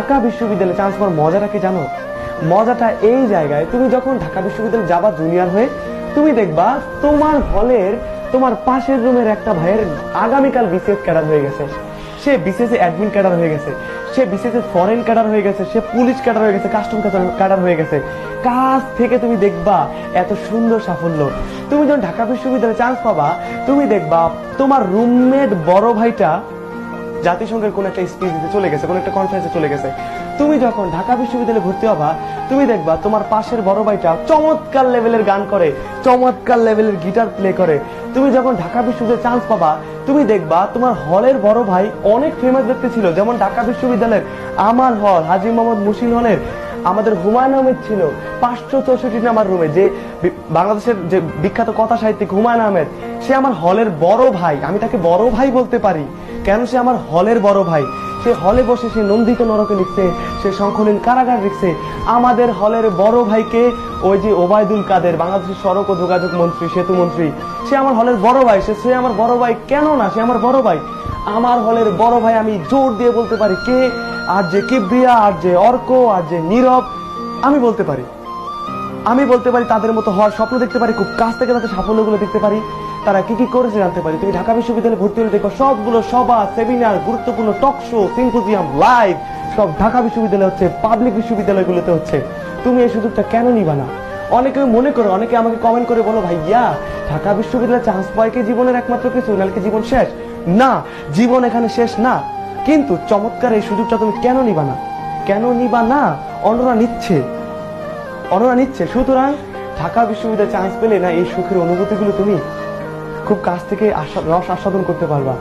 ঢাকা বিশ্ববিদ্যালয়ে চান্স পাওয়ার মজাটা কি জানো? মজাটা এই জায়গায়, তুমি যখন ঢাকা বিশ্ববিদ্যালয়ে যাবা জুনিয়র হয়ে, তুমি দেখবা তোমার হলের তোমার পাশের রুমের একটা ভাইয়ের আগামীকাল বিসিএস ক্যাডার হয়ে গেছে, সে বিসিএস অ্যাডমিন ক্যাডার হয়ে গেছে, সে বিসিএস ফরেন ক্যাডার হয়ে গেছে, সে পুলিশ ক্যাডার হয়ে গেছে, কাস্টম ক্যাডার হয়ে গেছে। কাজ থেকে তুমি দেখবা এত সুন্দর সাফল্য। তুমি যখন ঢাকা বিশ্ববিদ্যালয়ে চান্স পাবা, তুমি দেখবা তোমার রুমমেট বড় ভাইটা জাতিসংঘের কোন একটা স্পিচ দিতে চলে গেছে, কোন একটা কনফারেন্সে চলে গেছে। তুমি যখন ঢাকা বিশ্ববিদ্যালয়ে ভর্তি হবা, তুমি দেখবা তোমার পাশের বড় ভাইটা চমৎকার লেভেলের গান করে, চমৎকার লেভেলের গিটার প্লে করে। তুমি যখন ঢাকা বিশ্ববিদ্যালয়ে চান্স পাবা, তুমি দেখবা তোমার হলের বড় ভাই অনেক ফেমাস ব্যক্তি ছিল, যেমন ঢাকা বিশ্ববিদ্যালয়ের আমার হল হাজী মোহাম্মদ মুশিন হলের আমাদের হুমায়ুন আহমেদ ছিল 564 নাম্বার রুমে, যে বাংলাদেশের যে বিখ্যাত কথা সাহিত্যিক হুমায়ুন আহমেদ, সে আমার হলের বড় ভাই। আমি তাকে বড় ভাই বলতে পারি, কেন? সে আমার হলের বড় ভাই। সে হলে বসে সে নন্দিত নরকে লিখছে, সে শঙ্খনীল কারাগার লিখছে। আমাদের হলের বড় ভাইকে ওই যে ওবায়দুল কাদের, বাংলাদেশের সড়ক ও যোগাযোগ মন্ত্রী, সেতু মন্ত্রী, সে আমার হলের বড় ভাই। সে আমার বড় ভাই কেন না, সে আমার বড় ভাই। আমার হলের বড় ভাই আমি জোর দিয়ে বলতে পারি কে, আর যে কিবরিয়া, আর যে অর্ক, আর যে নীরব, আমি বলতে পারি তাদের মতো হওয়ার স্বপ্ন দেখতে পারি, খুব কাছ থেকে তাদের সাফল্যগুলো দেখতে পারি, তারা কি কি করেছে জানতে পারি। তুমি ঢাকা বিশ্ববিদ্যালয়ে ভর্তি হলে দেখো সবগুলো সভা, সেমিনার, গুরুত্বপূর্ণ টক শো, সিম্পোজিয়াম, লাইভ সব ঢাকা বিশ্ববিদ্যালয়ে হচ্ছে, পাবলিক বিশ্ববিদ্যালয়গুলোতে হচ্ছে। তুমি এই সুযোগটা কেন নিবা না? অনেকে মনে করো, অনেকে আমাকে কমেন্ট করে বলো, ভাইয়া ঢাকা বিশ্ববিদ্যালয়ে চান্স পায় কি জীবনের একমাত্র কিছু, নাহলে কি জীবন শেষ? না, জীবন এখানে শেষ না, কিন্তু চমৎকার এই সুযোগটা তুমি কেন নিবা না? অন্যরা নিচ্ছে। সুতরাং ঢাকা বিশ্ববিদ্যালয়ে চান্স পেলে না এই সুখের অনুভূতিগুলো তুমি খুব কাছ থেকে রস আস্বাদন করতে পারবা।